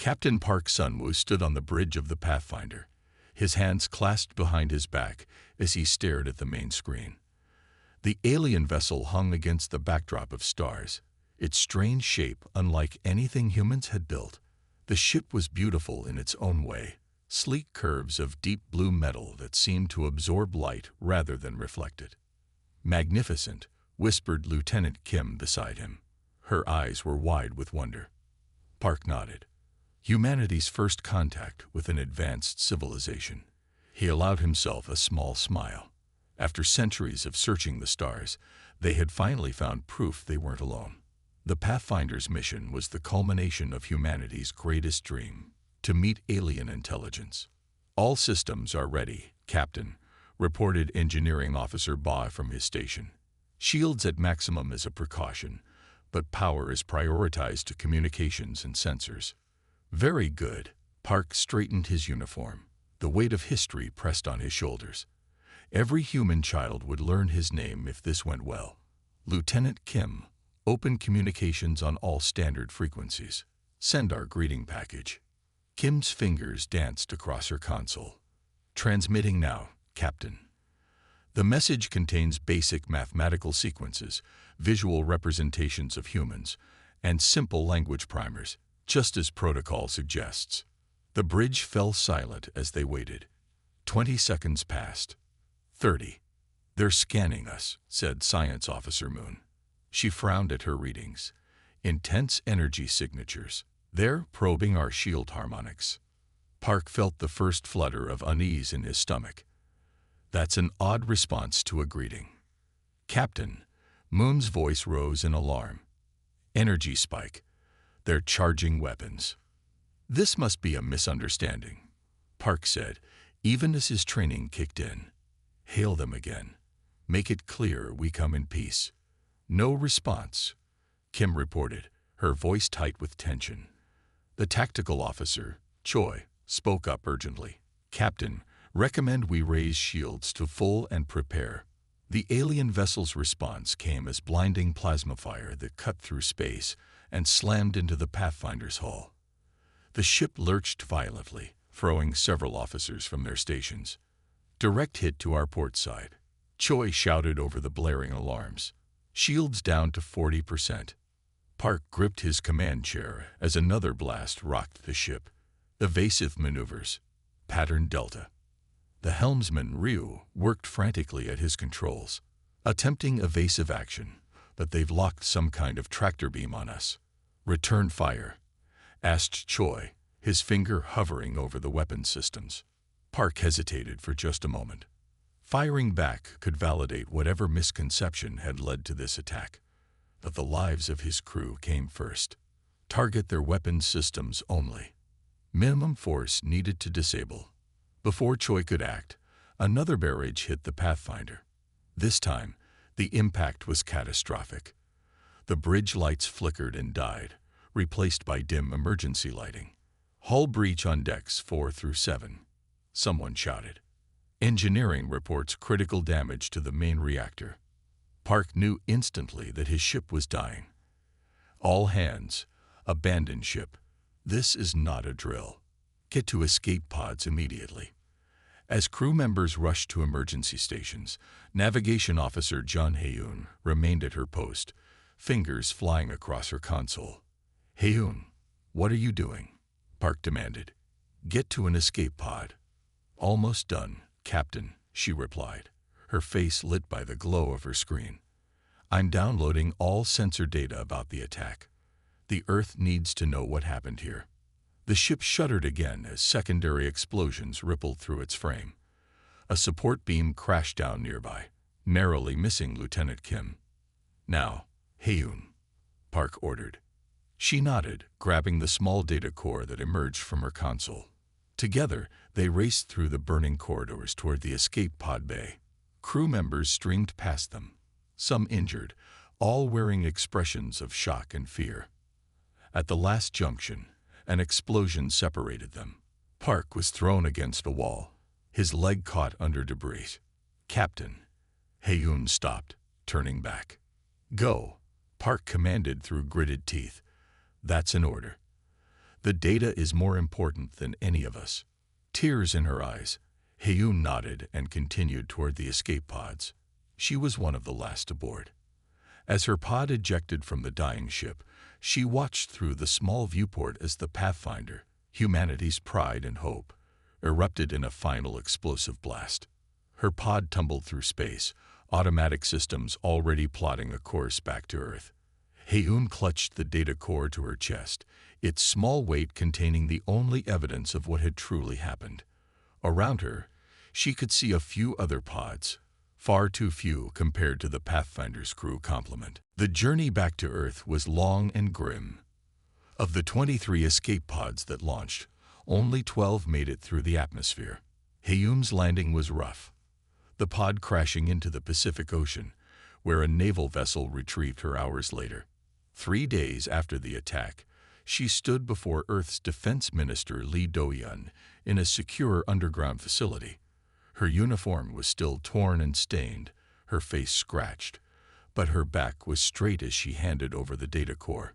Captain Park Sun-woo stood on the bridge of the Pathfinder, his hands clasped behind his back as he stared at the main screen. The alien vessel hung against the backdrop of stars, its strange shape unlike anything humans had built. The ship was beautiful in its own way, sleek curves of deep blue metal that seemed to absorb light rather than reflect it. "Magnificent," whispered Lieutenant Kim beside him. Her eyes were wide with wonder. Park nodded. Humanity's first contact with an advanced civilization. He allowed himself a small smile. After centuries of searching the stars, they had finally found proof they weren't alone. The Pathfinder's mission was the culmination of humanity's greatest dream, to meet alien intelligence. "All systems are ready, Captain," reported Engineering Officer Ba from his station. "Shields at maximum as a precaution, but power is prioritized to communications and sensors." "Very good." Park straightened his uniform. The weight of history pressed on his shoulders. Every human child would learn his name if this went well. "Lieutenant Kim, open communications on all standard frequencies. Send our greeting package." Kim's fingers danced across her console. "Transmitting now, Captain." The message contains basic mathematical sequences, visual representations of humans, and simple language primers, just as protocol suggests. The bridge fell silent as they waited. 20 seconds passed. 30. "They're scanning us," said Science Officer Moon. She frowned at her readings. "Intense energy signatures. They're probing our shield harmonics." Park felt the first flutter of unease in his stomach. That's an odd response to a greeting. "Captain," Moon's voice rose in alarm. "Energy spike. They're charging weapons." "This must be a misunderstanding," Park said, even as his training kicked in. "Hail them again. Make it clear we come in peace." "No response," Kim reported, her voice tight with tension. The tactical officer, Choi, spoke up urgently. "Captain, recommend we raise shields to full and prepare." The alien vessel's response came as blinding plasma fire that cut through space and slammed into the Pathfinder's hull. The ship lurched violently, throwing several officers from their stations. "Direct hit to our port side," Choi shouted over the blaring alarms. "Shields down to 40%. Park gripped his command chair as another blast rocked the ship. Evasive maneuvers. Pattern Delta. The helmsman, Ryu, worked frantically at his controls, attempting evasive action, but they've locked some kind of tractor beam on us. "Return fire?" asked Choi, his finger hovering over the weapon systems. Park hesitated for just a moment. Firing back could validate whatever misconception had led to this attack. But the lives of his crew came first. Target their weapons systems only. Minimum force needed to disable. Before Choi could act, another barrage hit the Pathfinder. This time, the impact was catastrophic. The bridge lights flickered and died, replaced by dim emergency lighting. "Hull breach on decks 4 through 7. Someone shouted. "Engineering reports critical damage to the main reactor." Park knew instantly that his ship was dying. "All hands, abandon ship. This is not a drill. Get to escape pods immediately." As crew members rushed to emergency stations, Navigation Officer John Hae-yoon remained at her post, fingers flying across her console. "Hae-yoon, what are you doing?" Park demanded. "Get to an escape pod." "Almost done, Captain," she replied, her face lit by the glow of her screen. "I'm downloading all sensor data about the attack. The Earth needs to know what happened here." The ship shuddered again as secondary explosions rippled through its frame. A support beam crashed down nearby, narrowly missing Lieutenant Kim. "Now, Hae-yoon," Park ordered. She nodded, grabbing the small data core that emerged from her console. Together, they raced through the burning corridors toward the escape pod bay. Crew members streamed past them, some injured, all wearing expressions of shock and fear. At the last junction, an explosion separated them. Park was thrown against a wall, his leg caught under debris. "Captain." Hae-yoon stopped, turning back. "Go," Park commanded through gritted teeth. "That's an order." The data is more important than any of us. Tears in her eyes, Heyoon nodded and continued toward the escape pods. She was one of the last aboard. As her pod ejected from the dying ship, she watched through the small viewport as the Pathfinder, humanity's pride and hope, erupted in a final explosive blast. Her pod tumbled through space, automatic systems already plotting a course back to Earth. Heyoon clutched the data core to her chest, its small weight containing the only evidence of what had truly happened. Around her, she could see a few other pods, far too few compared to the Pathfinder's crew complement. The journey back to Earth was long and grim. Of the 23 escape pods that launched, only 12 made it through the atmosphere. Heyoon's landing was rough, the pod crashing into the Pacific Ocean, where a naval vessel retrieved her hours later. 3 days after the attack, she stood before Earth's Defense Minister Lee Do-yeon in a secure underground facility. Her uniform was still torn and stained, her face scratched, but her back was straight as she handed over the data core.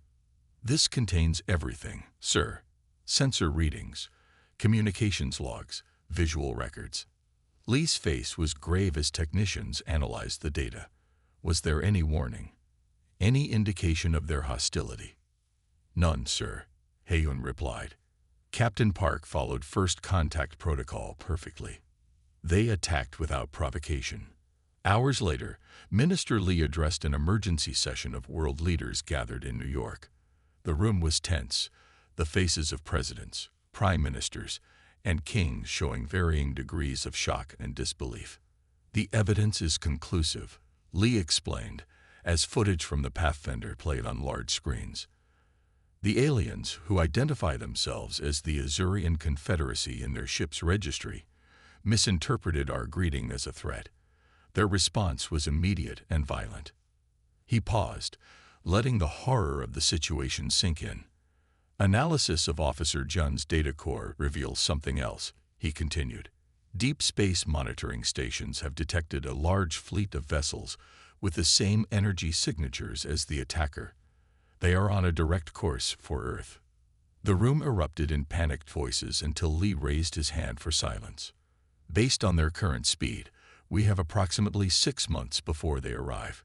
"This contains everything, sir. Sensor readings, communications logs, visual records." Lee's face was grave as technicians analyzed the data. Was there any warning? Any indication of their hostility? "None, sir," Heyoon replied. Captain Park followed first contact protocol perfectly. They attacked without provocation. Hours later, Minister Lee addressed an emergency session of world leaders gathered in New York. The room was tense, the faces of presidents, prime ministers, and kings showing varying degrees of shock and disbelief. "The evidence is conclusive," Lee explained, as footage from the Pathfinder played on large screens. "The aliens, who identify themselves as the Azurian Confederacy in their ship's registry, misinterpreted our greeting as a threat. Their response was immediate and violent." He paused, letting the horror of the situation sink in. "Analysis of Officer Jun's data core reveals something else," he continued. "Deep space monitoring stations have detected a large fleet of vessels with the same energy signatures as the attacker. They are on a direct course for Earth." The room erupted in panicked voices until Lee raised his hand for silence. "Based on their current speed, we have approximately 6 months before they arrive.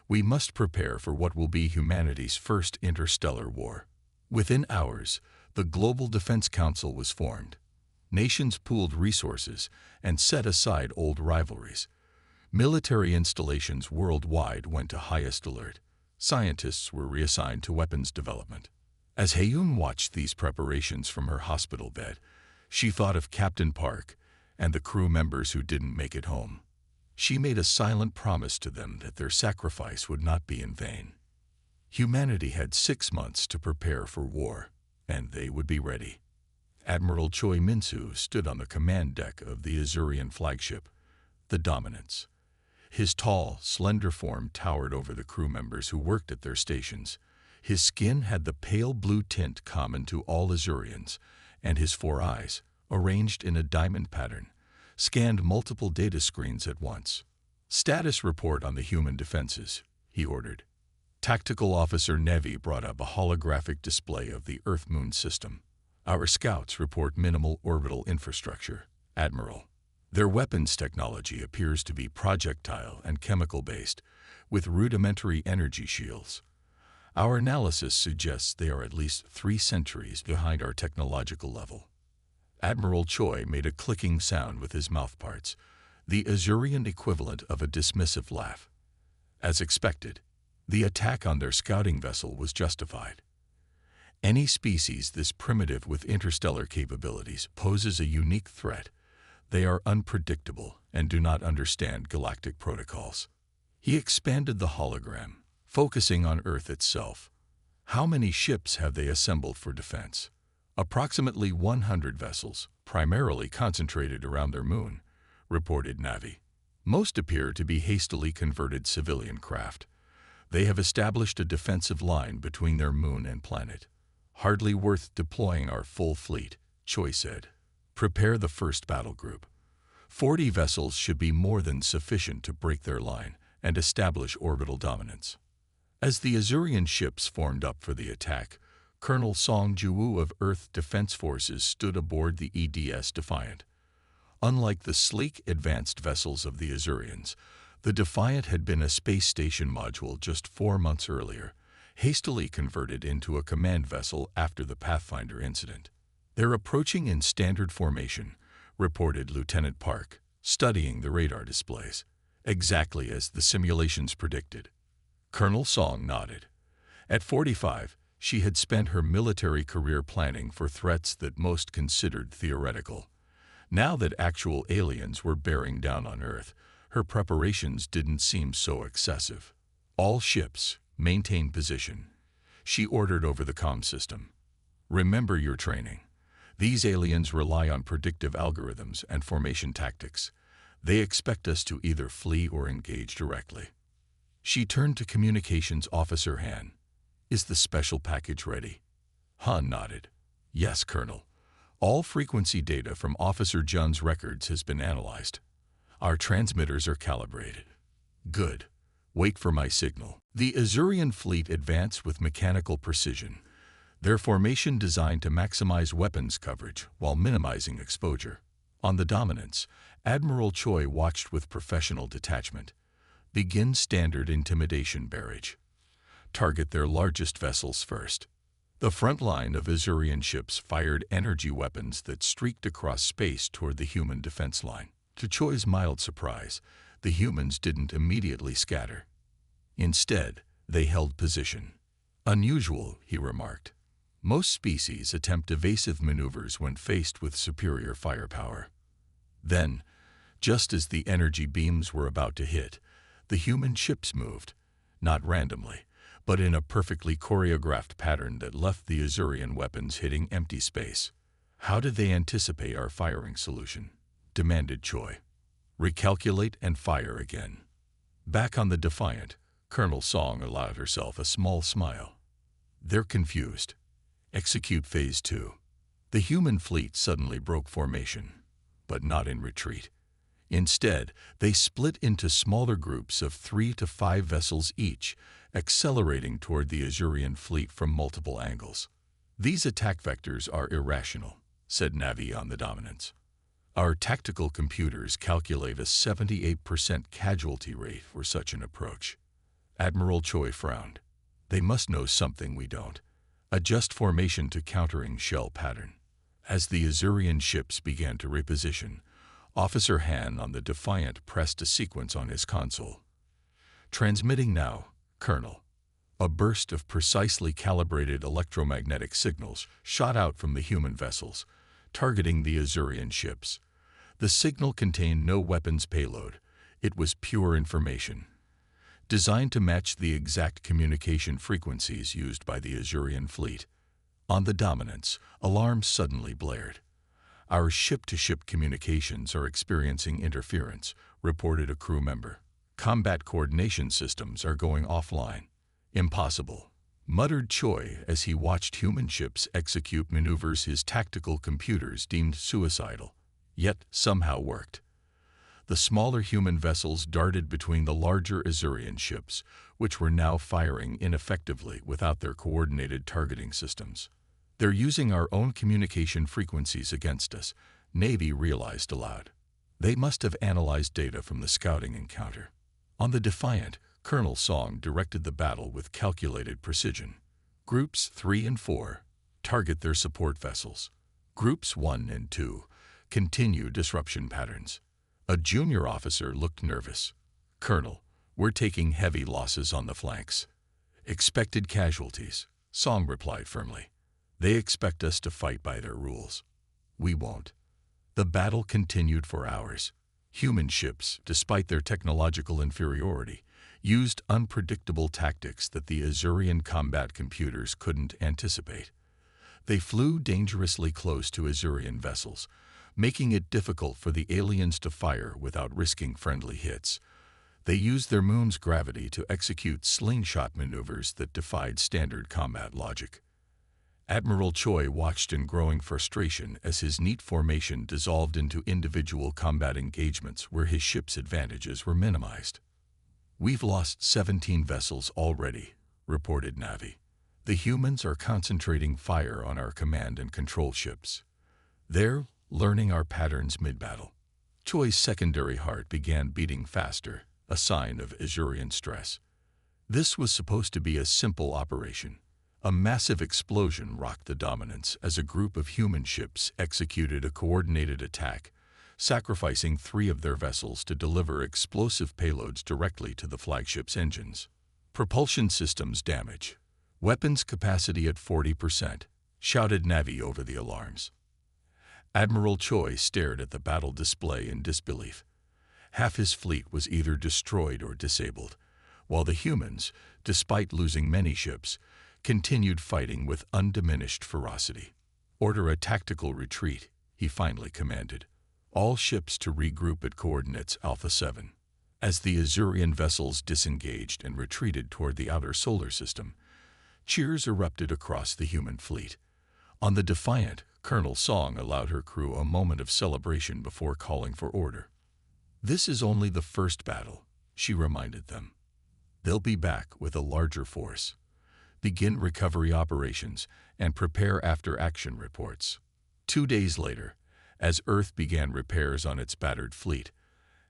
We must prepare for what will be humanity's first interstellar war." Within hours, the Global Defense Council was formed. Nations pooled resources and set aside old rivalries. Military installations worldwide went to highest alert. Scientists were reassigned to weapons development. As Heyoon watched these preparations from her hospital bed, she thought of Captain Park and the crew members who didn't make it home. She made a silent promise to them that their sacrifice would not be in vain. Humanity had 6 months to prepare for war, and they would be ready. Admiral Choi Min-soo stood on the command deck of the Azurian flagship, the Dominance. His tall, slender form towered over the crew members who worked at their stations. His skin had the pale blue tint common to all Azurians, and his 4 eyes, arranged in a diamond pattern, scanned multiple data screens at once. "Status report on the human defenses," he ordered. Tactical Officer Nevi brought up a holographic display of the Earth-Moon system. "Our scouts report minimal orbital infrastructure, Admiral. Their weapons technology appears to be projectile and chemical-based, with rudimentary energy shields. Our analysis suggests they are at least 3 centuries behind our technological level." Admiral Choi made a clicking sound with his mouthparts, the Azurian equivalent of a dismissive laugh. As expected, the attack on their scouting vessel was justified. Any species this primitive with interstellar capabilities poses a unique threat. They are unpredictable and do not understand galactic protocols. He expanded the hologram, focusing on Earth itself. "How many ships have they assembled for defense?" "Approximately 100 vessels, primarily concentrated around their moon," reported Navi. "Most appear to be hastily converted civilian craft. They have established a defensive line between their moon and planet. Hardly worth deploying our full fleet," Choi said. "Prepare the first battle group. 40 vessels should be more than sufficient to break their line and establish orbital dominance." As the Azurian ships formed up for the attack, Colonel Song Jiwoo of Earth Defense Forces stood aboard the EDS Defiant. Unlike the sleek, advanced vessels of the Azurians, the Defiant had been a space station module just 4 months earlier, hastily converted into a command vessel after the Pathfinder incident. "They're approaching in standard formation," reported Lieutenant Park, studying the radar displays. "Exactly as the simulations predicted." Colonel Song nodded. At 45, she had spent her military career planning for threats that most considered theoretical. Now that actual aliens were bearing down on Earth, her preparations didn't seem so excessive. "All ships, maintain position," she ordered over the comm system. "Remember your training. These aliens rely on predictive algorithms and formation tactics. They expect us to either flee or engage directly." She turned to Communications Officer Han. "Is the special package ready?" Han nodded. "Yes, Colonel. All frequency data from Officer Jun's records has been analyzed. Our transmitters are calibrated." "Good. Wait for my signal." The Azurian fleet advanced with mechanical precision, their formation designed to maximize weapons coverage while minimizing exposure. On the Dominance, Admiral Choi watched with professional detachment. "Begin standard intimidation barrage. Target their largest vessels first." The front line of Azurian ships fired energy weapons that streaked across space toward the human defense line. To Choi's mild surprise, the humans didn't immediately scatter. Instead, they held position. "Unusual," he remarked. "Most species attempt evasive maneuvers when faced with superior firepower." Then, just as the energy beams were about to hit, the human ships moved, not randomly, but in a perfectly choreographed pattern that left the Azurian weapons hitting empty space. "How did they anticipate our firing solution?" demanded Choi. "Recalculate and fire again." Back on the Defiant, Colonel Song allowed herself a small smile. "They're confused. Execute Phase 2. The human fleet suddenly broke formation, but not in retreat. Instead, they split into smaller groups of 3 to 5 vessels each, accelerating toward the Azurian fleet from multiple angles. "These attack vectors are irrational," said Navi on the Dominance. "Our tactical computers calculate a 78% casualty rate for such an approach." Admiral Choi frowned. "They must know something we don't. Adjust formation to countering shell pattern." As the Azurian ships began to reposition, Officer Han on the Defiant pressed a sequence on his console. "Transmitting now, Colonel." A burst of precisely calibrated electromagnetic signals shot out from the human vessels, targeting the Azurian ships. The signal contained no weapons payload. It was pure information, designed to match the exact communication frequencies used by the Azurian fleet. On the Dominance, alarms suddenly blared. "Our ship-to-ship communications are experiencing interference," reported a crew member. "Combat coordination systems are going offline." "Impossible," muttered Choi as he watched human ships execute maneuvers his tactical computers deemed suicidal, yet somehow worked. The smaller human vessels darted between the larger Azurian ships, which were now firing ineffectively without their coordinated targeting systems. "They're using our own communication frequencies against us," Navy realized aloud. They must have analyzed data from the scouting encounter. On the Defiant, Colonel Song directed the battle with calculated precision. "Groups 3 and 4, target their support vessels. Groups 1 and 2, continue disruption patterns." A junior officer looked nervous. "Colonel, we're taking heavy losses on the flanks." "Expected casualties," Song replied firmly. "They expect us to fight by their rules. We won't." The battle continued for hours. Human ships, despite their technological inferiority, used unpredictable tactics that the Azurian combat computers couldn't anticipate. They flew dangerously close to Azurian vessels, making it difficult for the aliens to fire without risking friendly hits. They used their moon's gravity to execute slingshot maneuvers that defied standard combat logic. Admiral Choi watched in growing frustration as his neat formation dissolved into individual combat engagements where his ship's advantages were minimized. "We've lost 17 vessels already," reported Navi. The humans are concentrating fire on our command and control ships. They're learning our patterns mid-battle. Choi's secondary heart began beating faster, a sign of Azurian stress. This was supposed to be a simple operation. A massive explosion rocked the Dominance as a group of human ships executed a coordinated attack, sacrificing 3 of their vessels to deliver explosive payloads directly to the flagship's engines. Propulsion systems damage. Weapons capacity at 40%, shouted Navi over the alarms. Admiral Choi stared at the battle display in disbelief. Half his fleet was either destroyed or disabled, while the humans, despite losing many ships, continued fighting with undiminished ferocity. Order a tactical retreat, he finally commanded. All ships to regroup at coordinates Alpha 7. As the Azurian vessels disengaged and retreated toward the outer solar system, cheers erupted across the human fleet. On the Defiant, Colonel Song allowed her crew a moment of celebration before calling for order. "This is only the first battle," she reminded them. "They'll be back with a larger force. Begin recovery operations and prepare after-action reports." 2 days later, as Earth began repairs on its battered fleet,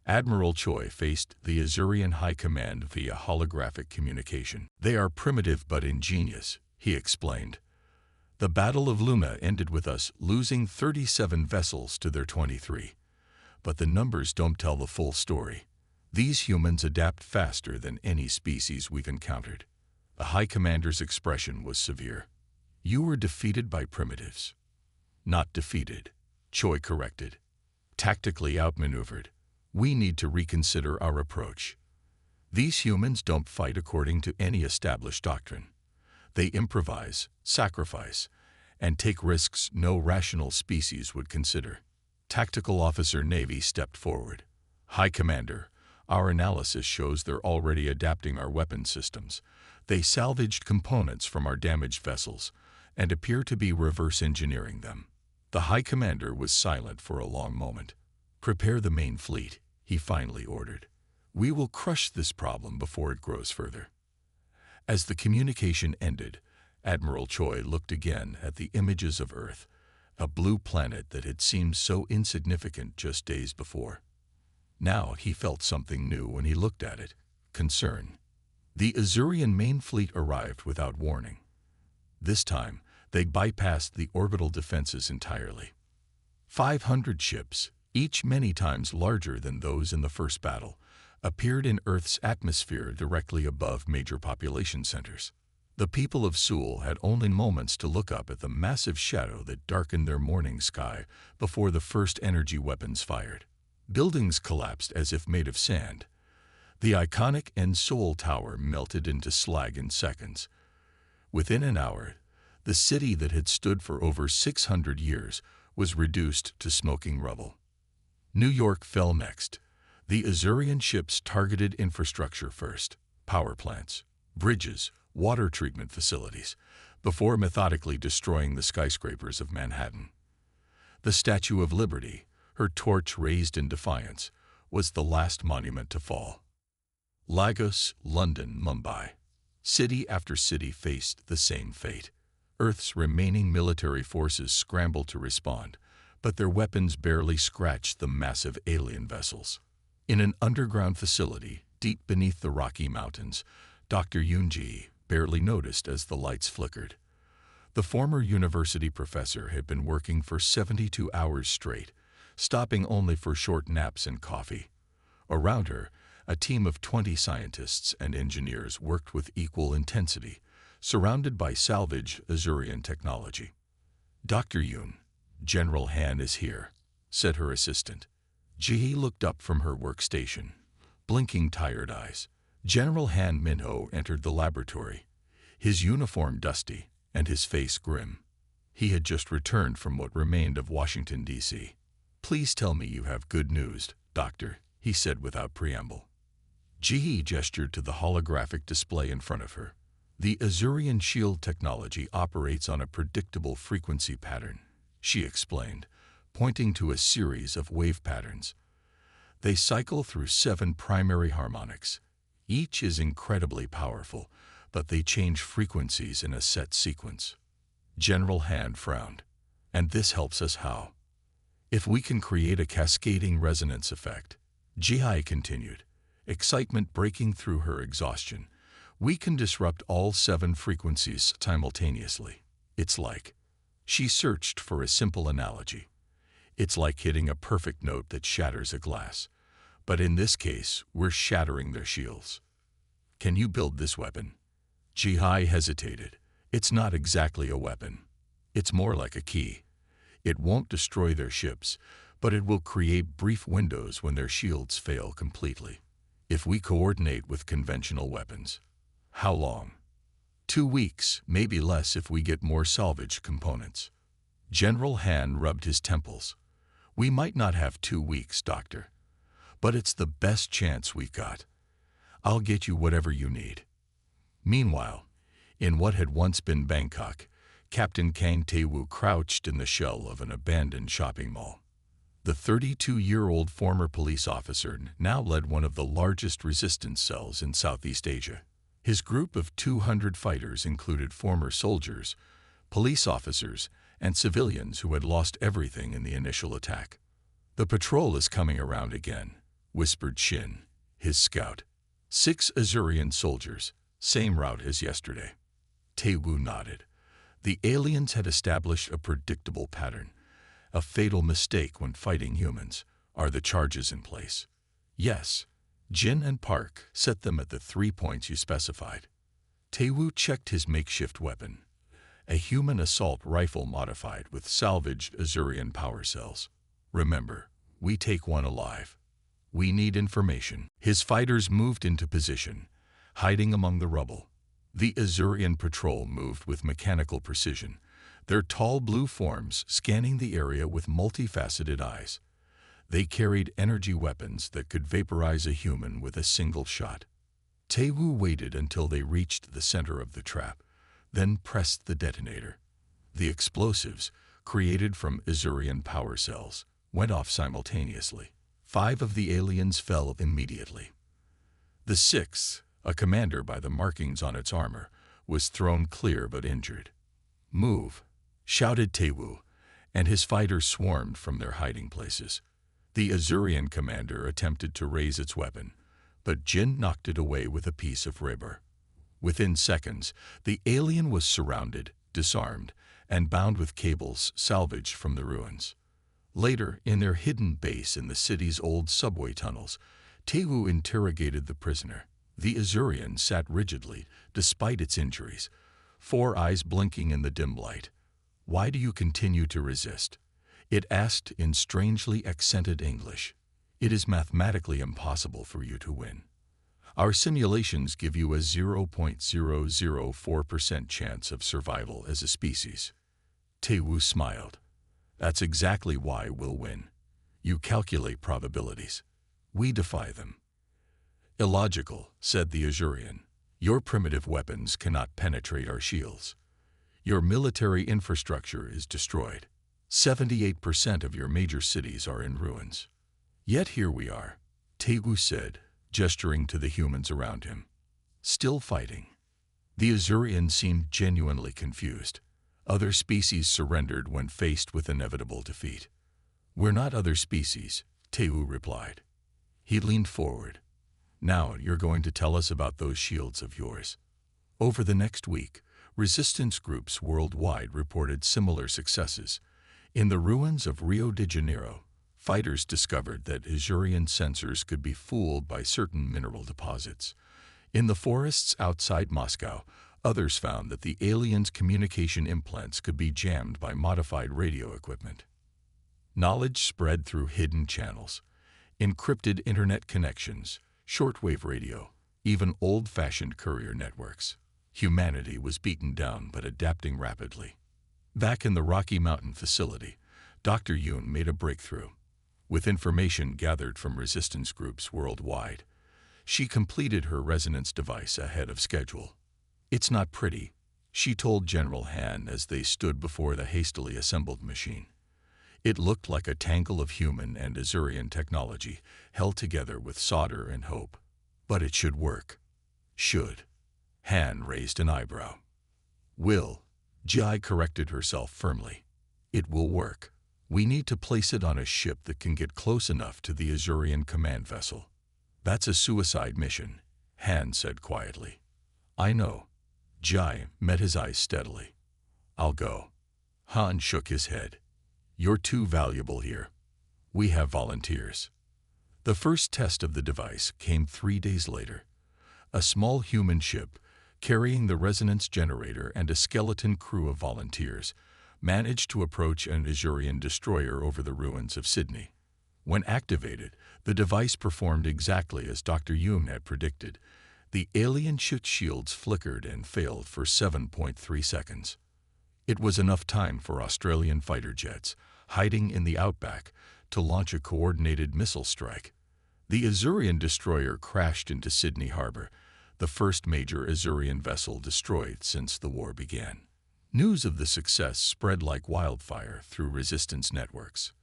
Admiral Choi faced the Azurian High Command via holographic communication. "They are primitive but ingenious," he explained. "The Battle of Luna ended with us losing 37 vessels to their 23. But the numbers don't tell the full story. These humans adapt faster than any species we've encountered." The High Commander's expression was severe. "You were defeated by primitives." "Not defeated," Choi corrected. "Tactically outmaneuvered. We need to reconsider our approach. These humans don't fight according to any established doctrine. They improvise, sacrifice, and take risks no rational species would consider." Tactical Officer Navy stepped forward. "High Commander, our analysis shows they're already adapting our weapon systems. They salvaged components from our damaged vessels and appear to be reverse engineering them." The High Commander was silent for a long moment. "Prepare the main fleet," he finally ordered. "We will crush this problem before it grows further." As the communication ended, Admiral Choi looked again at the images of Earth, a blue planet that had seemed so insignificant just days before. Now he felt something new when he looked at it: concern. The Azurian main fleet arrived without warning. This time, they bypassed the orbital defenses entirely. 500 ships, each many times larger than those in the first battle, appeared in Earth's atmosphere directly above major population centers. The people of Seoul had only moments to look up at the massive shadow that darkened their morning sky before the first energy weapons fired. Buildings collapsed as if made of sand. The iconic Seoul Tower melted into slag in seconds. Within an hour, the city that had stood for over 600 years was reduced to smoking rubble. New York fell next. The Azurian ships targeted infrastructure first: power plants, bridges, water treatment facilities, before methodically destroying the skyscrapers of Manhattan. The Statue of Liberty, her torch raised in defiance, was the last monument to fall. Lagos, London, Mumbai. City after city faced the same fate. Earth's remaining military forces scrambled to respond, but their weapons barely scratched the massive alien vessels. In an underground facility, deep beneath the Rocky Mountains, Dr. Yoon-ji barely noticed as the lights flickered. The former university professor had been working for 72 hours straight, stopping only for short naps and coffee. Around her, a team of 20 scientists and engineers worked with equal intensity, surrounded by salvage Azurian technology. "Dr. Yoon, General Han is here," said her assistant. Ji looked up from her workstation, blinking tired eyes. General Han Minho entered the laboratory, his uniform dusty and his face grim. He had just returned from what remained of Washington, D.C. "Please tell me you have good news, Doctor," he said without preamble. Ji gestured to the holographic display in front of her. "The Azurian shield technology operates on a predictable frequency pattern," she explained, pointing to a series of wave patterns. "They cycle through 7 primary harmonics. Each is incredibly powerful, but they change frequencies in a set sequence. General Han frowned. And this helps us how? If we can create a cascading resonance effect, Jihai continued, excitement breaking through her exhaustion, we can disrupt all 7 frequencies simultaneously. It's like, she searched for a simple analogy. It's like hitting a perfect note that shatters a glass. But in this case, we're shattering their shields. Can you build this weapon? Jihai hesitated. It's not exactly a weapon. It's more like a key. It won't destroy their ships, but it will create brief windows when their shields fail completely. If we coordinate with conventional weapons. How long? 2 weeks, maybe less if we get more salvaged components. General Han rubbed his temples. We might not have 2 weeks, Doctor. But it's the best chance we've got. I'll get you whatever you need. Meanwhile, in what had once been Bangkok, Captain Kang Tae-woo crouched in the shell of an abandoned shopping mall. The 32-year-old former police officer now led one of the largest resistance cells in Southeast Asia. His group of 200 fighters included former soldiers, police officers, and civilians who had lost everything in the initial attack. The patrol is coming around again, whispered Shin, his scout. 6 Azurian soldiers, same route as yesterday. Tae-woo nodded. The aliens had established a predictable pattern. A fatal mistake when fighting humans. Are the charges in place? Yes. Jin and Park set them at the 3 points you specified. Tae-woo checked his makeshift weapon. A human assault rifle modified with salvaged Azurian power cells. Remember, we take one alive. We need information. His fighters moved into position, hiding among the rubble. The Azurian patrol moved with mechanical precision, their tall blue forms scanning the area with multifaceted eyes. They carried energy weapons that could vaporize a human with a single shot. Tae-woo waited until they reached the center of the trap, then pressed the detonator. The explosives, created from Azurian power cells, went off simultaneously. 5 of the aliens fell immediately. The 6th, a commander by the markings on its armor, was thrown clear but injured. Move, shouted Tae-woo, and his fighters swarmed from their hiding places. The Azurian commander attempted to raise its weapon, but Jin knocked it away with a piece of rubber. Within seconds, the alien was surrounded, disarmed, and bound with cables salvaged from the ruins. Later, in their hidden base in the city's old subway tunnels, Tae-woo interrogated the prisoner. The Azurian sat rigidly, despite its injuries, 4 eyes blinking in the dim light. Why do you continue to resist? It asked in strangely accented English. It is mathematically impossible for you to win. Our simulations give you a 0.004% chance of survival as a species. Tae-woo smiled. That's exactly why we'll win. You calculate probabilities. We defy them. Illogical, said the Azurian. Your primitive weapons cannot penetrate our shields. Your military infrastructure is destroyed. 78% of your major cities are in ruins. Yet here we are, Tae-woo said, gesturing to the humans around him. Still fighting. The Azurian seemed genuinely confused. Other species surrendered when faced with inevitable defeat. We're not other species, Tae-woo replied. He leaned forward. Now you're going to tell us about those shields of yours. Over the next week, resistance groups worldwide reported similar successes. In the ruins of Rio de Janeiro, fighters discovered that Azurian sensors could be fooled by certain mineral deposits. In the forests outside Moscow, others found that the aliens' communication implants could be jammed by modified radio equipment. Knowledge spread through hidden channels, encrypted internet connections, shortwave radio, even old-fashioned courier networks. Humanity was beaten down but adapting rapidly. Back in the Rocky Mountain facility, Dr. Yoon made a breakthrough. With information gathered from resistance groups worldwide, she completed her resonance device ahead of schedule. It's not pretty, she told General Han as they stood before the hastily assembled machine. It looked like a tangle of human and Azurian technology held together with solder and hope. But it should work. Should. Han raised an eyebrow. Will, Jai corrected herself firmly. It will work. We need to place it on a ship that can get close enough to the Azurian command vessel. That's a suicide mission, Han said quietly. I know. Jai met his eyes steadily. I'll go. Han shook his head. You're too valuable here. We have volunteers. The first test of the device came 3 days later. A small human ship, carrying the resonance generator and a skeleton crew of volunteers, managed to approach an Azurian destroyer over the ruins of Sydney. When activated, the device performed exactly as Dr. Yoon had predicted. The alien ship's shields flickered and failed for 7.3 seconds. It was enough time for Australian fighter jets, hiding in the outback, to launch a coordinated missile strike. The Azurian destroyer crashed into Sydney Harbor, the first major Azurian vessel destroyed since the war began. News of the success spread like wildfire through resistance networks.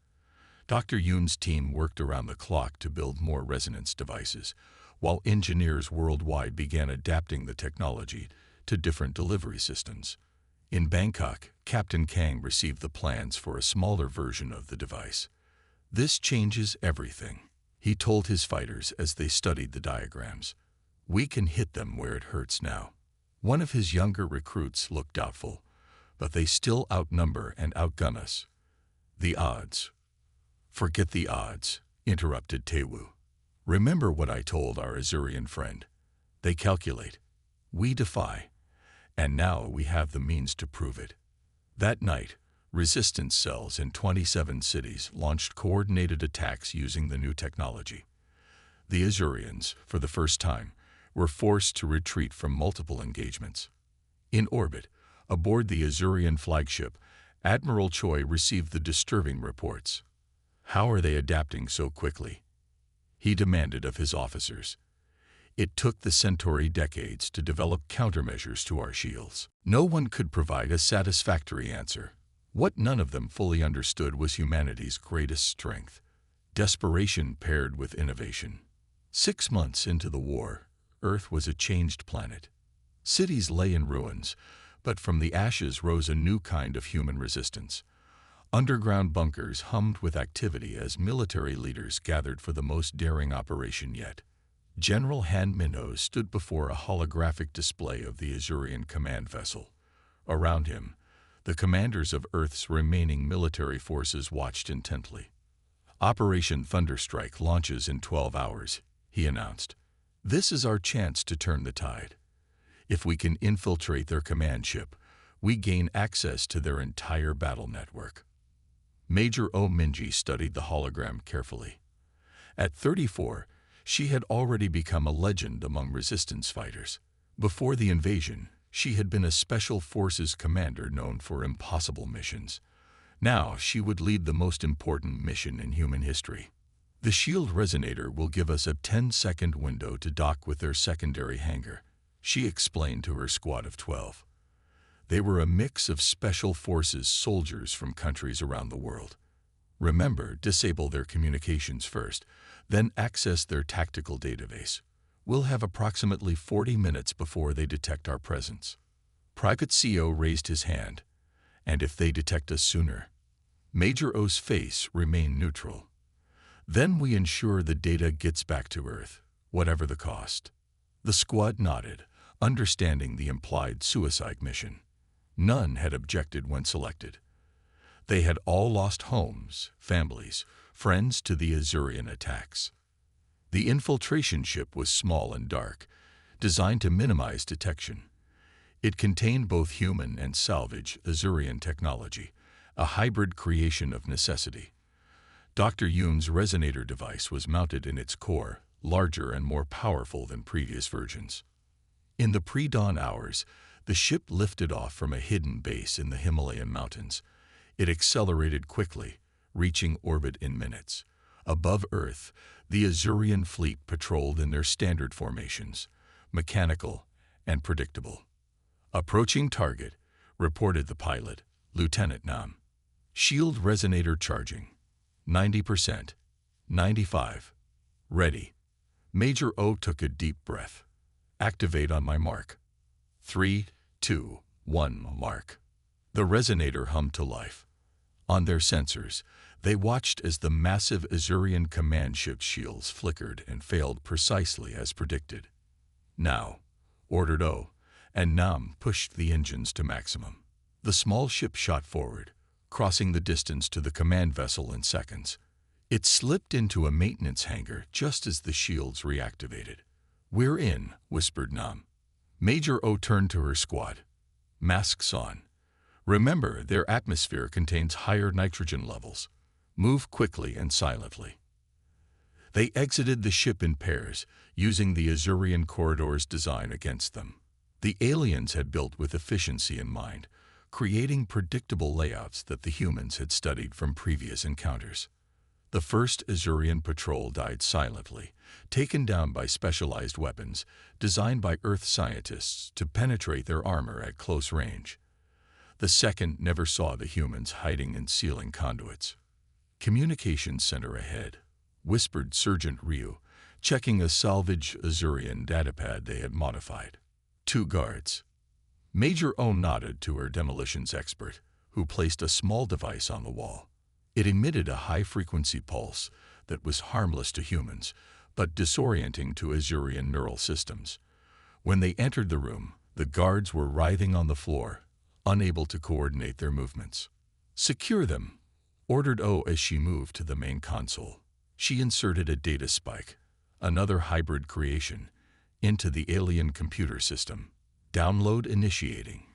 Dr. Yoon's team worked around the clock to build more resonance devices, while engineers worldwide began adapting the technology to different delivery systems. In Bangkok, Captain Kang received the plans for a smaller version of the device. This changes everything, he told his fighters as they studied the diagrams. We can hit them where it hurts now. One of his younger recruits looked doubtful, but they still outnumber and outgun us. The odds. Forget the odds, interrupted Taewoo. Remember what I told our Azurian friend. They calculate. We defy. And now we have the means to prove it. That night, resistance cells in 27 cities launched coordinated attacks using the new technology. The Azurians, for the first time, were forced to retreat from multiple engagements. In orbit, aboard the Azurian flagship, Admiral Choi received the disturbing reports. How are they adapting so quickly? He demanded of his officers. It took the Centauri decades to develop countermeasures to our shields. No one could provide a satisfactory answer. What none of them fully understood was humanity's greatest strength: desperation paired with innovation. 6 months into the war, Earth was a changed planet. Cities lay in ruins, but from the ashes rose a new kind of human resistance. Underground bunkers hummed with activity as military leaders gathered for the most daring operation yet. General Han Minho stood before a holographic display of the Azurian command vessel. Around him, the commanders of Earth's remaining military forces watched intently. Operation Thunderstrike launches in 12 hours, he announced. This is our chance to turn the tide. If we can infiltrate their command ship, we gain access to their entire battle network. Major O Minji studied the hologram carefully. At 34, she had already become a legend among resistance fighters. Before the invasion, she had been a special forces commander known for impossible missions. Now she would lead the most important mission in human history. The shield resonator will give us a 10-second window to dock with their secondary hangar, she explained to her squad of 12. They were a mix of special forces soldiers from countries around the world. Remember, disable their communications first, then access their tactical database. We'll have approximately 40 minutes before they detect our presence. Private CO raised his hand. And if they detect us sooner? Major O's face remained neutral. Then we ensure the data gets back to Earth, whatever the cost. The squad nodded, understanding the implied suicide mission. None had objected when selected. They had all lost homes, families, friends to the Azurian attacks. The infiltration ship was small and dark, designed to minimize detection. It contained both human and salvage Azurian technology, a hybrid creation of necessity. Dr. Yoon's resonator device was mounted in its core, larger and more powerful than previous versions. In the pre-dawn hours, the ship lifted off from a hidden base in the Himalayan mountains. It accelerated quickly, reaching orbit in minutes. Above Earth, the Azurian fleet patrolled in their standard formations, mechanical and predictable. Approaching target, reported the pilot, Lieutenant Nam. Shield resonator charging. 90%. 95. Ready. Major O took a deep breath. Activate on my mark. 3, 2, 1 mark. The resonator hummed to life. On their sensors, they watched as the massive Azurian command ship's shields flickered and failed precisely as predicted. Now, ordered O, and Nam pushed the engines to maximum. The small ship shot forward, crossing the distance to the command vessel in seconds. It slipped into a maintenance hangar just as the shields reactivated. "We're in," whispered Nam. Major O turned to her squad. "Masks on. Remember, their atmosphere contains higher nitrogen levels. Move quickly and silently." They exited the ship in pairs, using the Azurian corridor's design against them. The aliens had built with efficiency in mind, creating predictable layouts that the humans had studied from previous encounters. The first Azurian patrol died silently, taken down by specialized weapons designed by Earth scientists to penetrate their armor at close range. The second never saw the humans hiding in sealing conduits. "Communications center ahead," whispered Sergeant Ryu, checking a salvage Azurian datapad they had modified. "2 guards." Major O nodded to her demolitions expert, who placed a small device on the wall. It emitted a high-frequency pulse that was harmless to humans, but disorienting to Azurian neural systems. When they entered the room, the guards were writhing on the floor, unable to coordinate their movements. "Secure them," ordered O as she moved to the main console. She inserted a data spike, another hybrid creation, into the alien computer system. "Download initiating.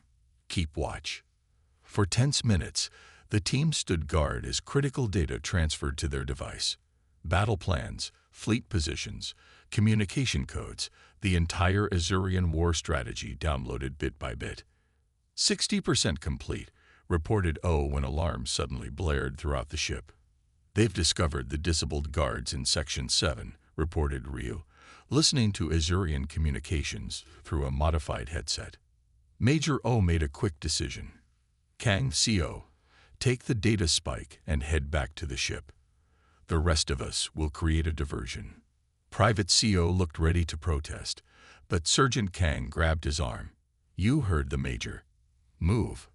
Keep watch." For tense minutes, the team stood guard as critical data transferred to their device. Battle plans, fleet positions, communication codes, the entire Azurian war strategy downloaded bit by bit. 60% complete, reported O when alarms suddenly blared throughout the ship. "They've discovered the disabled guards in Section 7, reported Ryu, listening to Azurian communications through a modified headset. Major O made a quick decision. "Kang, CO, take the data spike and head back to the ship. The rest of us will create a diversion." Private CO looked ready to protest, but Sergeant Kang grabbed his arm. "You heard the Major. Move."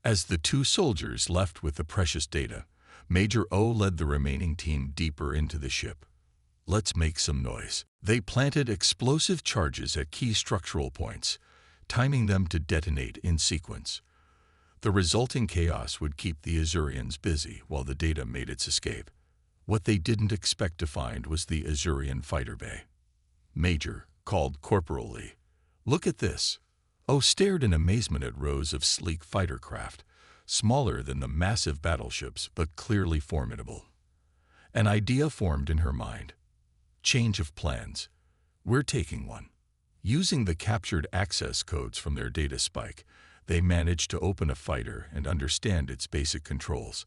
As the 2 soldiers left with the precious data, Major O led the remaining team deeper into the ship. "Let's make some noise." They planted explosive charges at key structural points, timing them to detonate in sequence. The resulting chaos would keep the Azurians busy while the data made its escape. What they didn't expect to find was the Azurian fighter bay. "Major," called Corporal Lee, "look at this." O stared in amazement at rows of sleek fighter craft, smaller than the massive battleships but clearly formidable. An idea formed in her mind. Change of plans. "We're taking one." Using the captured access codes from their data spike, they managed to open a fighter and understand its basic controls.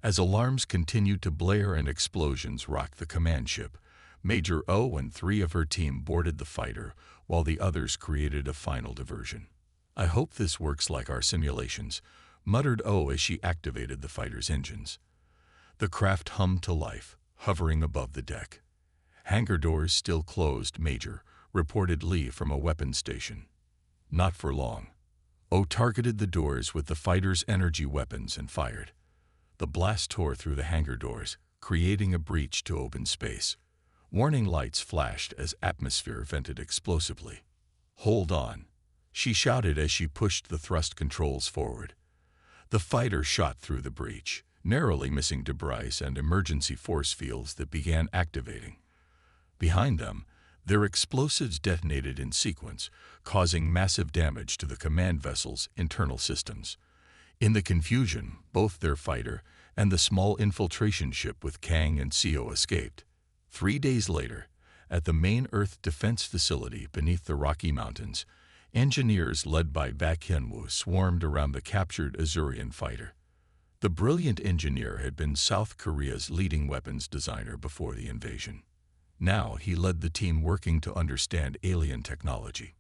As alarms continued to blare and explosions rocked the command ship, Major O and 3 of her team boarded the fighter while the others created a final diversion. "I hope this works like our simulations," muttered O as she activated the fighter's engines. The craft hummed to life, hovering above the deck. "Hangar doors still closed, Major," reported Lee from a weapons station. "Not for long." O targeted the doors with the fighter's energy weapons and fired. The blast tore through the hangar doors, creating a breach to open space. Warning lights flashed as atmosphere vented explosively. "Hold on," she shouted as she pushed the thrust controls forward. The fighter shot through the breach, narrowly missing debris and emergency force fields that began activating. Behind them, their explosives detonated in sequence, causing massive damage to the command vessel's internal systems. In the confusion, both their fighter and the small infiltration ship with Kang and CO escaped. 3 days later, at the main Earth defense facility beneath the Rocky Mountains, engineers led by Baek Hyun-woo swarmed around the captured Azurian fighter. The brilliant engineer had been South Korea's leading weapons designer before the invasion. Now he led the team working to understand alien technology.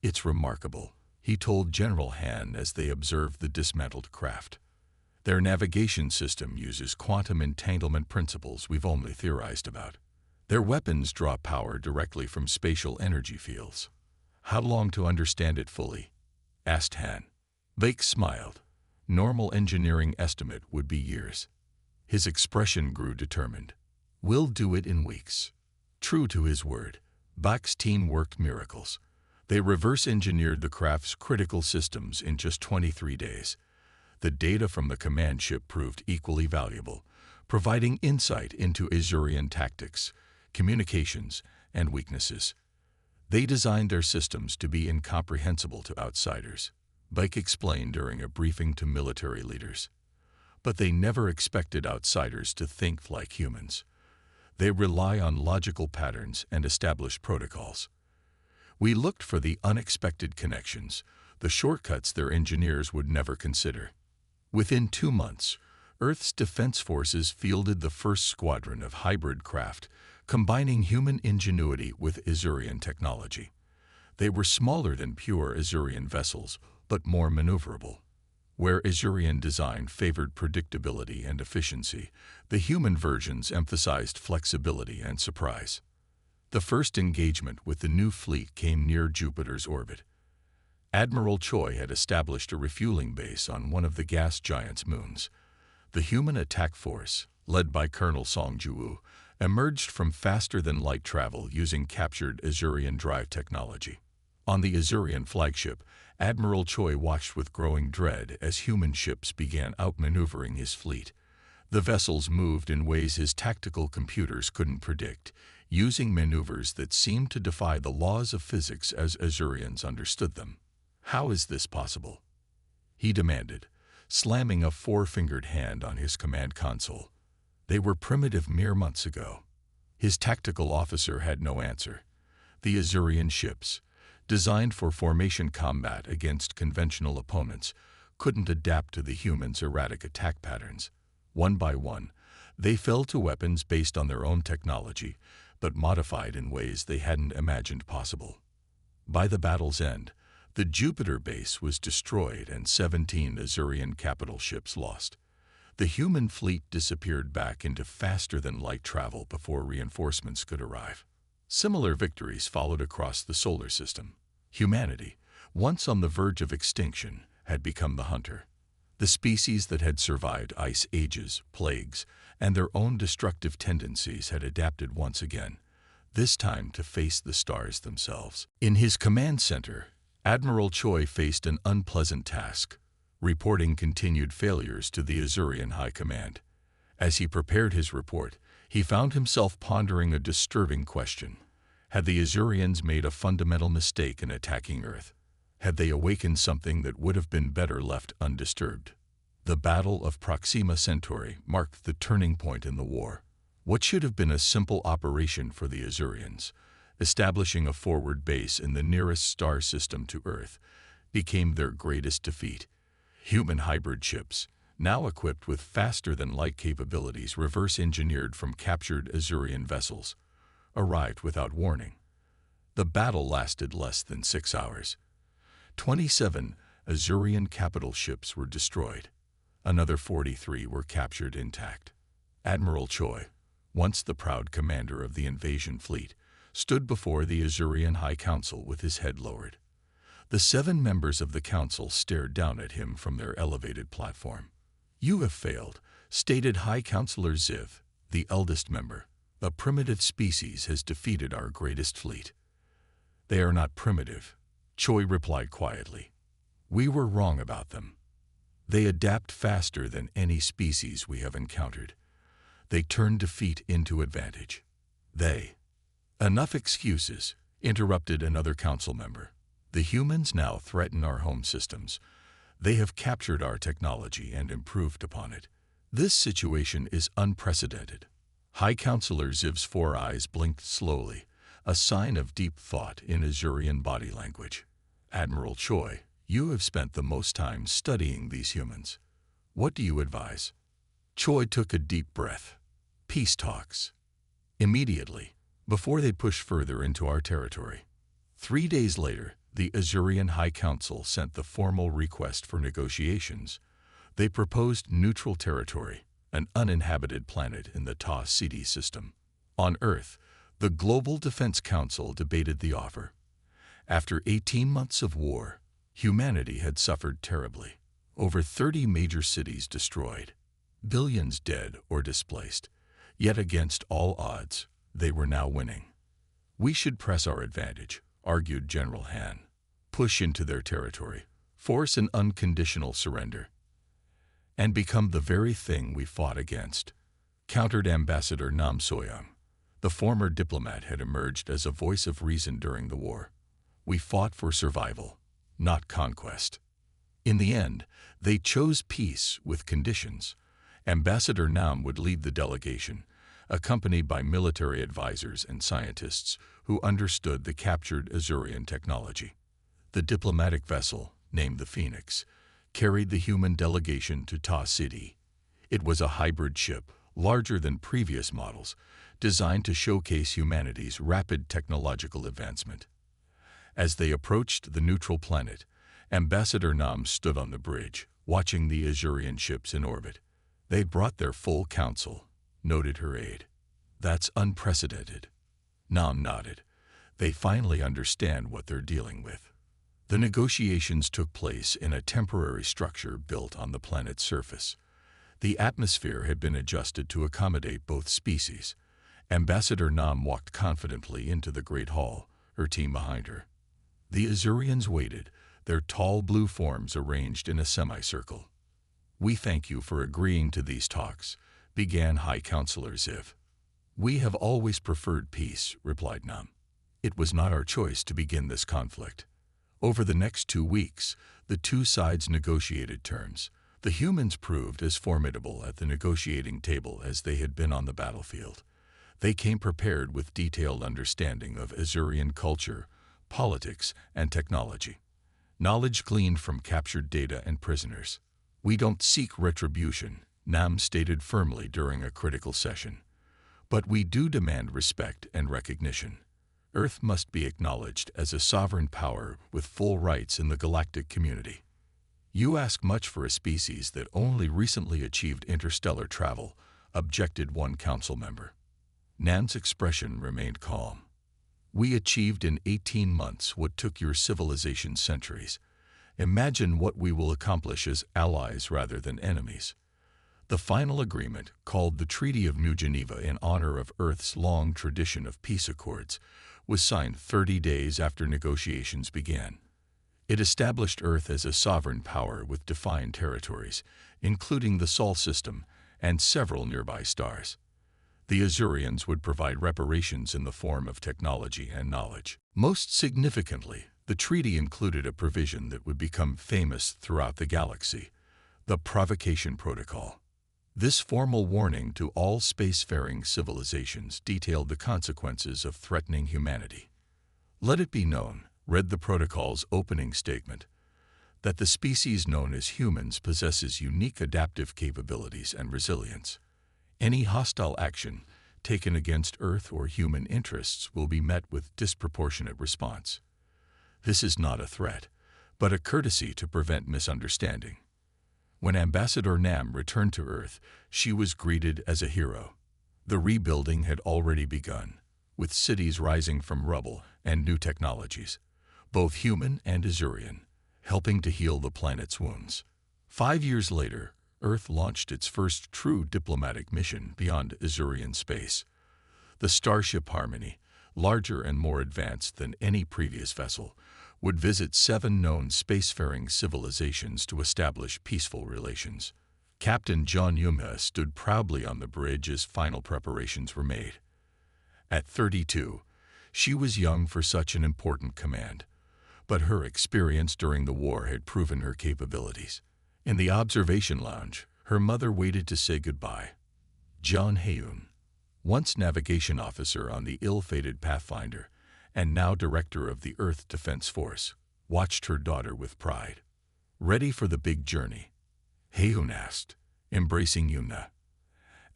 "It's remarkable," he told General Han as they observed the dismantled craft. "Their navigation system uses quantum entanglement principles we've only theorized about. Their weapons draw power directly from spatial energy fields. How long to understand it fully? asked Han. Vake smiled. Normal engineering estimate would be years. His expression grew determined. We'll do it in weeks. True to his word, Vake's team worked miracles. They reverse-engineered the craft's critical systems in just 23 days. The data from the command ship proved equally valuable, providing insight into Azurian tactics, communications, and weaknesses. They designed their systems to be incomprehensible to outsiders, Vake explained during a briefing to military leaders. But they never expected outsiders to think like humans. They rely on logical patterns and established protocols. We looked for the unexpected connections, the shortcuts their engineers would never consider. Within 2 months, Earth's defense forces fielded the first squadron of hybrid craft, combining human ingenuity with Azurian technology. They were smaller than pure Azurian vessels, but more maneuverable. Where Azurian design favored predictability and efficiency, the human versions emphasized flexibility and surprise. The first engagement with the new fleet came near Jupiter's orbit. Admiral Choi had established a refueling base on one of the gas giant's moons. The human attack force, led by Colonel Song Ju-woo, emerged from faster-than-light travel using captured Azurian drive technology. On the Azurian flagship, Admiral Choi watched with growing dread as human ships began outmaneuvering his fleet. The vessels moved in ways his tactical computers couldn't predict, using maneuvers that seemed to defy the laws of physics as Azurians understood them. How is this possible? He demanded, slamming a four-fingered hand on his command console. They were primitive mere months ago. His tactical officer had no answer. The Azurian ships, designed for formation combat against conventional opponents, couldn't adapt to the humans' erratic attack patterns. One by one, they fell to weapons based on their own technology, but modified in ways they hadn't imagined possible. By the battle's end, the Jupiter base was destroyed and 17 Azurian capital ships lost. The human fleet disappeared back into faster-than-light travel before reinforcements could arrive. Similar victories followed across the solar system. Humanity, once on the verge of extinction, had become the hunter. The species that had survived ice ages, plagues, and their own destructive tendencies had adapted once again, this time to face the stars themselves. In his command center, Admiral Choi faced an unpleasant task, reporting continued failures to the Azurian High Command. As he prepared his report, he found himself pondering a disturbing question. Had the Azurians made a fundamental mistake in attacking Earth? Had they awakened something that would have been better left undisturbed? The Battle of Proxima Centauri marked the turning point in the war. What should have been a simple operation for the Azurians, establishing a forward base in the nearest star system to Earth, became their greatest defeat. Human hybrid ships, now equipped with faster-than-light capabilities reverse-engineered from captured Azurian vessels, arrived without warning. The battle lasted less than 6 hours. 27 Azurian capital ships were destroyed. Another 43 were captured intact. Admiral Choi, once the proud commander of the invasion fleet, stood before the Azurian High Council with his head lowered. The 7 members of the council stared down at him from their elevated platform. "You have failed," stated High Counselor Ziv, the eldest member. "A primitive species has defeated our greatest fleet." "They are not primitive," Choi replied quietly. "We were wrong about them. They adapt faster than any species we have encountered. They turn defeat into advantage." "Enough excuses," interrupted another council member. "The humans now threaten our home systems. They have captured our technology and improved upon it. This situation is unprecedented." High Counselor Ziv's 4 eyes blinked slowly, a sign of deep thought in Azurian body language. "Admiral Choi, you have spent the most time studying these humans. What do you advise?" Choi took a deep breath. "Peace talks. Immediately, before they push further into our territory." 3 days later, the Azurian High Council sent the formal request for negotiations. They proposed neutral territory, an uninhabited planet in the Ta Ceti system. On Earth, the Global Defense Council debated the offer. After 18 months of war, Humanity had suffered terribly. Over 30 major cities destroyed, billions dead or displaced. Yet against all odds, they were now winning. We should press our advantage, argued General Han. Push into their territory, force an unconditional surrender, and become the very thing we fought against, countered Ambassador Nam Soyoung. The former diplomat had emerged as a voice of reason during the war. We fought for survival, not conquest. In the end, they chose peace with conditions. Ambassador Nam would lead the delegation, accompanied by military advisors and scientists who understood the captured Azurian technology. The diplomatic vessel, named the Phoenix, carried the human delegation to Ta City. It was a hybrid ship, larger than previous models, designed to showcase humanity's rapid technological advancement. As they approached the neutral planet, Ambassador Nam stood on the bridge, watching the Azurian ships in orbit. They'd brought their full council, noted her aide. That's unprecedented. Nam nodded. They finally understand what they're dealing with. The negotiations took place in a temporary structure built on the planet's surface. The atmosphere had been adjusted to accommodate both species. Ambassador Nam walked confidently into the Great Hall, her team behind her. The Azurians waited, their tall blue forms arranged in a semicircle. We thank you for agreeing to these talks, began High Counselor Ziv. We have always preferred peace, replied Nam. It was not our choice to begin this conflict. Over the next 2 weeks, the two sides negotiated terms. The humans proved as formidable at the negotiating table as they had been on the battlefield. They came prepared with detailed understanding of Azurian culture, politics, and technology. Knowledge gleaned from captured data and prisoners. We don't seek retribution, Nam stated firmly during a critical session. But we do demand respect and recognition. Earth must be acknowledged as a sovereign power with full rights in the galactic community. You ask much for a species that only recently achieved interstellar travel, objected one council member. Nam's expression remained calm. We achieved in 18 months what took your civilization centuries. Imagine what we will accomplish as allies rather than enemies. The final agreement, called the Treaty of New Geneva in honor of Earth's long tradition of peace accords, was signed 30 days after negotiations began. It established Earth as a sovereign power with defined territories, including the Sol system and several nearby stars. The Azurians would provide reparations in the form of technology and knowledge. Most significantly, the treaty included a provision that would become famous throughout the galaxy, the Provocation Protocol. This formal warning to all spacefaring civilizations detailed the consequences of threatening humanity. Let it be known, read the protocol's opening statement, that the species known as humans possesses unique adaptive capabilities and resilience. Any hostile action taken against Earth or human interests will be met with disproportionate response. This is not a threat, but a courtesy to prevent misunderstanding. When Ambassador Nam returned to Earth, she was greeted as a hero. The rebuilding had already begun, with cities rising from rubble and new technologies, both human and Azurian, helping to heal the planet's wounds. 5 years later, Earth launched its first true diplomatic mission beyond Azurian space. The starship Harmony, larger and more advanced than any previous vessel, would visit 7 known spacefaring civilizations to establish peaceful relations. Captain John Yumha stood proudly on the bridge as final preparations were made. At 32, she was young for such an important command, but her experience during the war had proven her capabilities. In the observation lounge, her mother waited to say goodbye. John Heyoon, once navigation officer on the ill-fated Pathfinder, and now director of the Earth Defense Force, watched her daughter with pride. Ready for the big journey? Heyoon asked, embracing Yumna.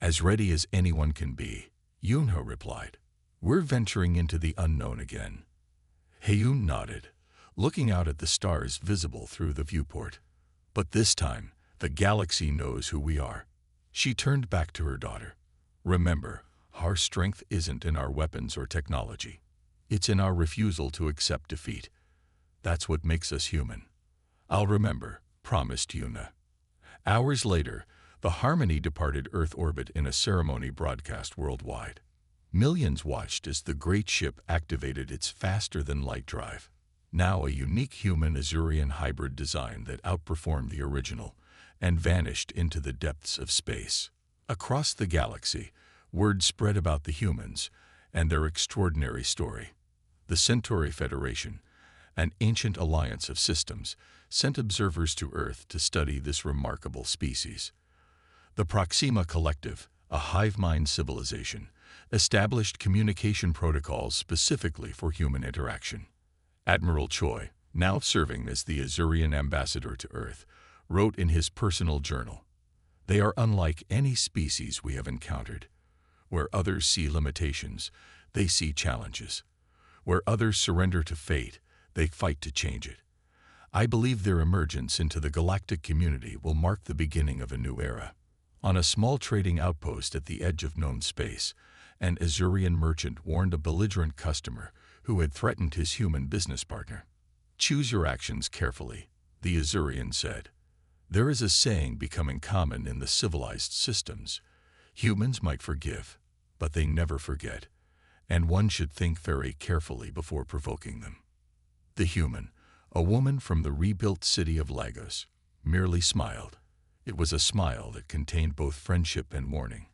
As ready as anyone can be, Yunho replied. We're venturing into the unknown again. Heyoon nodded, looking out at the stars visible through the viewport. But this time, the galaxy knows who we are. She turned back to her daughter. Remember, our strength isn't in our weapons or technology. It's in our refusal to accept defeat. That's what makes us human. "I'll remember," promised Yuna. Hours later, the Harmony departed Earth orbit in a ceremony broadcast worldwide. Millions watched as the great ship activated its faster-than-light drive. Now a unique human-Azurian hybrid design that outperformed the original and vanished into the depths of space. Across the galaxy, word spread about the humans and their extraordinary story. The Centauri Federation, an ancient alliance of systems, sent observers to Earth to study this remarkable species. The Proxima Collective, a hive-mind civilization, established communication protocols specifically for human interaction. Admiral Choi, now serving as the Azurian ambassador to Earth, wrote in his personal journal, "They are unlike any species we have encountered. Where others see limitations, they see challenges. Where others surrender to fate, they fight to change it. I believe their emergence into the galactic community will mark the beginning of a new era." On a small trading outpost at the edge of known space, an Azurian merchant warned a belligerent customer who had threatened his human business partner. "Choose your actions carefully," the Azurian said. "There is a saying becoming common in the civilized systems. Humans might forgive, but they never forget, and one should think very carefully before provoking them." The human, a woman from the rebuilt city of Lagos, merely smiled. It was a smile that contained both friendship and warning,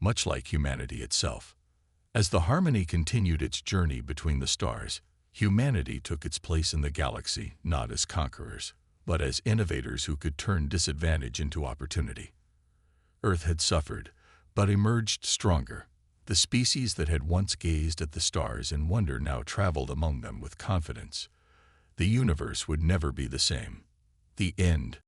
much like humanity itself. As the Harmony continued its journey between the stars, humanity took its place in the galaxy not as conquerors, but as innovators who could turn disadvantage into opportunity. Earth had suffered, but emerged stronger. The species that had once gazed at the stars in wonder now traveled among them with confidence. The universe would never be the same. The end.